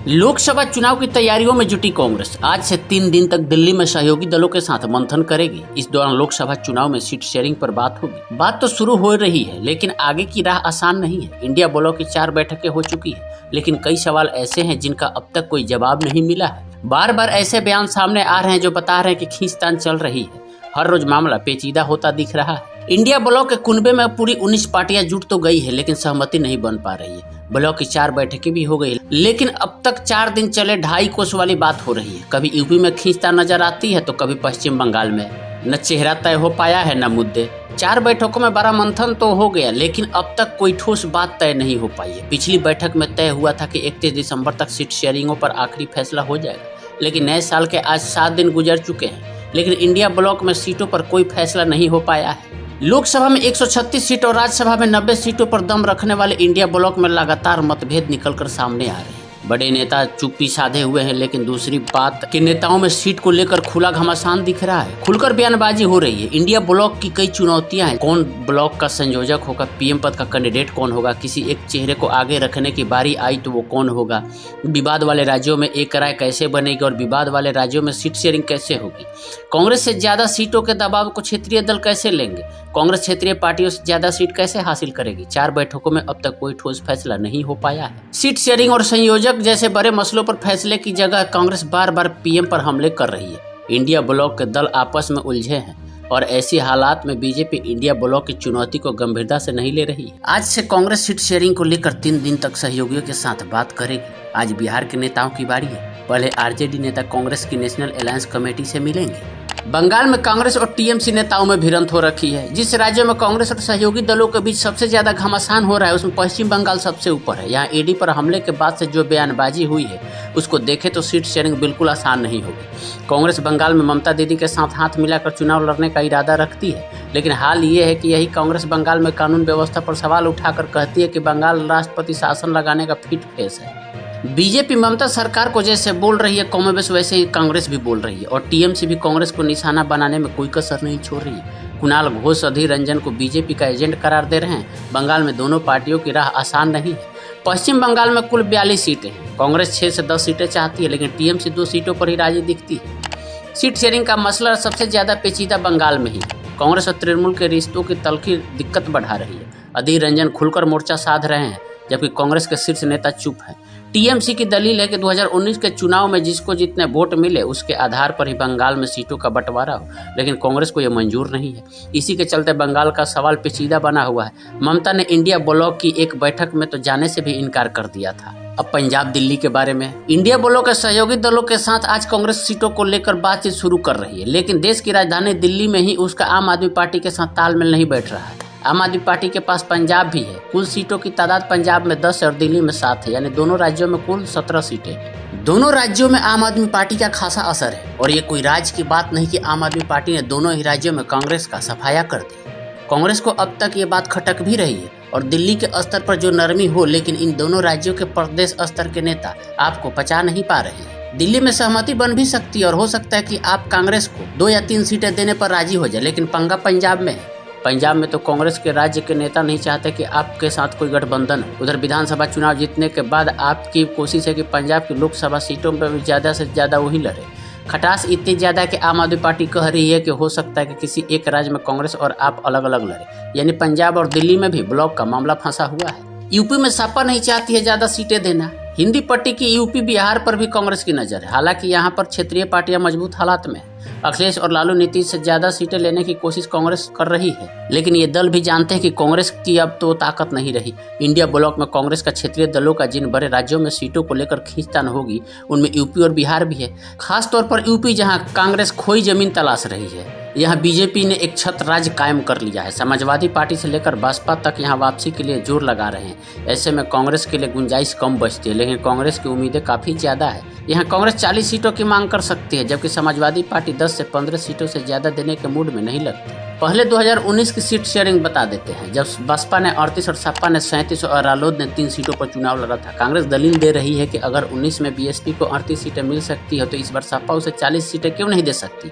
लोकसभा चुनाव की तैयारियों में जुटी कांग्रेस आज से 3 दिन तक दिल्ली में सहयोगी दलों के साथ मंथन करेगी। इस दौरान लोकसभा चुनाव में सीट शेयरिंग पर बात होगी। बात तो शुरू हो रही है, लेकिन आगे की राह आसान नहीं है। इंडिया ब्लॉक की 4 बैठकें हो चुकी है, लेकिन कई सवाल ऐसे हैं जिनका अब तक कोई जवाब नहीं मिला है। बार बार ऐसे बयान सामने आ रहे हैं जो बता रहे हैं कि खींचतान चल रही है। हर रोज मामला पेचीदा होता दिख रहा है। इंडिया ब्लॉक के कुनबे में पूरी 19 पार्टियां जुट तो गई है, लेकिन सहमति नहीं बन पा रही है। ब्लॉक की 4 बैठकें भी हो गई, लेकिन अब तक 4 दिन चले 2.5 कोस वाली बात हो रही है। कभी यूपी में खींचतान नजर आती है तो कभी पश्चिम बंगाल में। न चेहरा तय हो पाया है न मुद्दे। 4 बैठकों में बड़ा मंथन तो हो गया, लेकिन अब तक कोई ठोस बात तय नहीं हो पाई है। पिछली बैठक में तय हुआ था कि 31 दिसंबर तक सीट शेयरिंगों पर आखिरी फैसला हो जाएगा, लेकिन नए साल के आज 7 दिन गुजर चुके हैं, लेकिन इंडिया ब्लॉक में सीटों पर कोई फैसला नहीं हो पाया है। लोकसभा में 136 सीट और राज्यसभा में 90 सीटों पर दम रखने वाले इंडिया ब्लॉक में लगातार मतभेद निकलकर सामने आ रहे हैं। बड़े नेता चुप्पी साधे हुए हैं, लेकिन दूसरी बात के नेताओं में सीट को लेकर खुला घमासान दिख रहा है। खुलकर बयानबाजी हो रही है। इंडिया ब्लॉक की कई चुनौतियां हैं। कौन ब्लॉक का संयोजक होगा, पीएम पद का कैंडिडेट कौन होगा, किसी एक चेहरे को आगे रखने की बारी आई तो वो कौन होगा, विवाद वाले राज्यों में एक राय कैसे बनेगी और विवाद वाले राज्यों में सीट शेयरिंग कैसे होगी। कांग्रेस से ज्यादा सीटों के दबाव को क्षेत्रीय दल कैसे लेंगे, कांग्रेस क्षेत्रीय पार्टियों से ज्यादा सीट कैसे हासिल करेगी। 4 बैठकों में अब तक कोई ठोस फैसला नहीं हो पाया है। सीट शेयरिंग और संयोजक जैसे बड़े मसलों पर फैसले की जगह कांग्रेस बार बार पीएम पर हमले कर रही है। इंडिया ब्लॉक के दल आपस में उलझे हैं और ऐसी हालात में बीजेपी इंडिया ब्लॉक की चुनौती को गंभीरता से नहीं ले रही है। आज से कांग्रेस सीट शेयरिंग को लेकर 3 दिन तक सहयोगियों के साथ बात करेगी। आज बिहार के नेताओं की बारी है। पहले आरजेडी नेता कांग्रेस की नेशनल अलायंस कमेटी से मिलेंगे। बंगाल में कांग्रेस और टीएमसी नेताओं में भिड़ंत हो रखी है। जिस राज्य में कांग्रेस और सहयोगी दलों के बीच सबसे ज्यादा घमासान हो रहा है, उसमें पश्चिम बंगाल सबसे ऊपर है। यहाँ ईडी पर हमले के बाद से जो बयानबाजी हुई है, उसको देखे तो सीट शेयरिंग बिल्कुल आसान नहीं होगी। कांग्रेस बंगाल में ममता दीदी के साथ हाथ मिलाकर चुनाव लड़ने का इरादा रखती है, लेकिन हाल ये है कि यही कांग्रेस बंगाल में कानून व्यवस्था पर सवाल उठाकर कहती है कि बंगाल राष्ट्रपति शासन लगाने का फिट फेस है। बीजेपी ममता सरकार को जैसे बोल रही है कमोबेश, वैसे ही कांग्रेस भी बोल रही है और टीएमसी भी कांग्रेस को निशाना बनाने में कोई कसर नहीं छोड़ रही है। कुणाल घोष अधीर रंजन को बीजेपी का एजेंट करार दे रहे हैं। बंगाल में दोनों पार्टियों की राह आसान नहीं है। पश्चिम बंगाल में कुल 42 सीटें हैं। कांग्रेस 6 से 10 सीटें चाहती है, लेकिन टीएमसी 2 सीटों पर ही राजी दिखती है। सीट शेयरिंग का मसला सबसे ज्यादा पेचीदा बंगाल में ही। कांग्रेस और तृणमूल के रिश्तों की तल्खी दिक्कत बढ़ा रही है। अधीर रंजन खुलकर मोर्चा साध रहे हैं, जबकि कांग्रेस के शीर्ष नेता चुप हैं। टीएमसी की दलील है कि 2019 के चुनाव में जिसको जितने वोट मिले उसके आधार पर ही बंगाल में सीटों का बंटवारा हो, लेकिन कांग्रेस को यह मंजूर नहीं है। इसी के चलते बंगाल का सवाल पेचीदा बना हुआ है। ममता ने इंडिया ब्लॉक की एक बैठक में तो जाने से भी इनकार कर दिया था। अब पंजाब दिल्ली के बारे में। इंडिया ब्लॉक के सहयोगी दलों के साथ आज कांग्रेस सीटों को लेकर बातचीत शुरू कर रही है, लेकिन देश की राजधानी दिल्ली में ही उसका आम आदमी पार्टी के साथ तालमेल नहीं बैठ रहा है। आम आदमी पार्टी के पास पंजाब भी है। कुल सीटों की तादाद पंजाब में 10 और दिल्ली में 7 है, यानी दोनों राज्यों में कुल 17 सीटें हैं। दोनों राज्यों में आम आदमी पार्टी का खासा असर है और ये कोई राज की बात नहीं कि आम आदमी पार्टी ने दोनों ही राज्यों में कांग्रेस का सफाया कर दिया। कांग्रेस को अब तक ये बात खटक भी रही है और दिल्ली के स्तर पर जो नरमी हो, लेकिन इन दोनों राज्यों के प्रदेश स्तर के नेता आपको पचा नहीं पा रहे हैं। दिल्ली में सहमति बन भी सकती है और हो सकता है कि आप कांग्रेस को 2 या 3 सीटें देने पर राजी हो जाए, लेकिन पंगा पंजाब में है। पंजाब में तो कांग्रेस के राज्य के नेता नहीं चाहते कि आपके साथ कोई गठबंधन हो। उधर विधानसभा चुनाव जीतने के बाद आपकी कोशिश है कि पंजाब की लोकसभा सीटों पर भी ज्यादा से ज्यादा वही लड़े। खटास इतनी ज्यादा है कि आम आदमी पार्टी कह रही है कि हो सकता है कि किसी एक राज्य में कांग्रेस और आप अलग अलग लड़े, यानी पंजाब और दिल्ली में भी ब्लॉक का मामला फंसा हुआ है। यूपी में सपा नहीं चाहती है ज्यादा सीटें देना। हिंदी पट्टी की यूपी बिहार पर भी कांग्रेस की नजर है। हालांकि यहाँ पर क्षेत्रीय पार्टियां मजबूत हालात में है। अखिलेश और लालू नीतीश से ज्यादा सीटें लेने की कोशिश कांग्रेस कर रही है, लेकिन ये दल भी जानते हैं कि कांग्रेस की अब तो ताकत नहीं रही। इंडिया ब्लॉक में कांग्रेस का क्षेत्रीय दलों का जिन बड़े राज्यों में सीटों को लेकर खींचतान होगी, उनमें यूपी और बिहार भी है। खासतौर पर यूपी, जहां कांग्रेस खोई जमीन तलाश रही है। यहाँ बीजेपी ने एक छत राज कायम कर लिया है। समाजवादी पार्टी से लेकर बसपा तक यहाँ वापसी के लिए जोर लगा रहे हैं। ऐसे में कांग्रेस के लिए गुंजाइश कम बचती है, लेकिन कांग्रेस की उम्मीदें काफी ज्यादा है। यहाँ कांग्रेस 40 सीटों की मांग कर सकती है, जबकि समाजवादी पार्टी 10 से 15 सीटों से ज्यादा देने के मूड में नहीं लगती। पहले 2019 की सीट शेयरिंग बता देते हैं, जब बसपा ने 38 और सपा ने 37 और रालोद ने 3 सीटों पर चुनाव लड़ा था। कांग्रेस दलील दे रही है कि अगर 19 में बीएसपी को 38 सीटें मिल सकती है तो इस बार सपा उसे 40 सीटें क्यों नहीं दे सकती।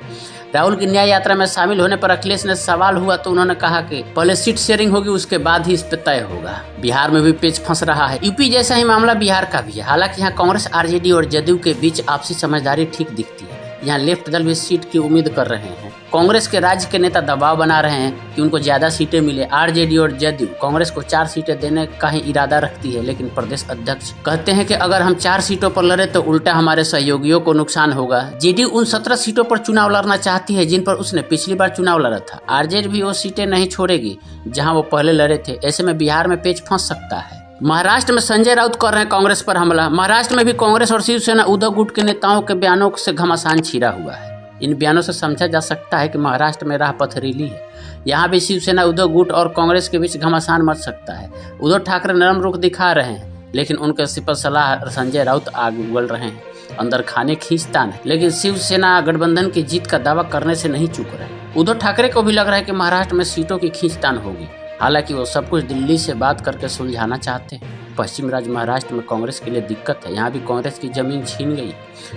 राहुल की न्याय यात्रा में शामिल होने पर अखिलेश ने सवाल हुआ तो उन्होंने कहा कि पहले सीट शेयरिंग होगी, उसके बाद ही इस पर तय होगा। बिहार में भी पेच फंस रहा है। यूपी जैसा ही मामला बिहार का भी है। हालांकि यहाँ कांग्रेस, आरजेडी और जदयू के बीच आपसी समझदारी ठीक दिखती है। यहाँ लेफ्ट दल भी सीट की उम्मीद कर रहे हैं। कांग्रेस के राज्य के नेता दबाव बना रहे हैं कि उनको ज्यादा सीटें मिले। आरजेडी और जदयू कांग्रेस को 4 सीटें देने का ही इरादा रखती है, लेकिन प्रदेश अध्यक्ष कहते हैं कि अगर हम 4 सीटों पर लड़े तो उल्टा हमारे सहयोगियों को नुकसान होगा। जेडीयू उन 17 सीटों पर चुनाव लड़ना चाहती है जिन पर उसने पिछली बार चुनाव लड़ा था। आरजेडी भी वो सीटें नहीं छोड़ेगी जहाँ वो पहले लड़े थे। ऐसे में बिहार में पेच फंस सकता है। महाराष्ट्र में संजय राउत कर रहे हैं कांग्रेस पर हमला। महाराष्ट्र में भी कांग्रेस और शिवसेना उद्धव गुट के नेताओं के बयानों से घमासान छिड़ा हुआ है। इन बयानों से समझा जा सकता है कि महाराष्ट्र में राह पथरीली है। यहाँ भी शिवसेना, उद्धव गुट और कांग्रेस के बीच घमासान मच सकता है। उद्धव ठाकरे नरम रुख दिखा रहे हैं, लेकिन उनके सिपह सलाह संजय राउत आग उगल रहे हैं। अंदर खाने खींचतान है, लेकिन शिवसेना गठबंधन की जीत का दावा करने से नहीं चूक रहे। उद्धव ठाकरे को भी लग रहा है कि महाराष्ट्र में सीटों की खींचतान होगी। हालांकि वो सब कुछ दिल्ली से बात करके सुलझाना चाहते हैं। पश्चिम राज्य महाराष्ट्र में कांग्रेस के लिए दिक्कत है। यहाँ भी कांग्रेस की जमीन छीन गई।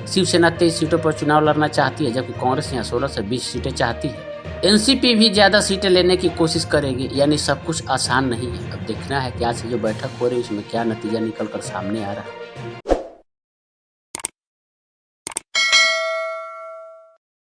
शिवसेना 23 सीटों पर चुनाव लड़ना चाहती है, जबकि कांग्रेस यहाँ 16 से 20 सीटें चाहती है। एनसीपी भी ज्यादा सीटें लेने की कोशिश करेगी। यानी सब कुछ आसान नहीं है। अब देखना है कि आज से जो बैठक हो रही है उसमें क्या नतीजा निकल कर सामने आ रहा है।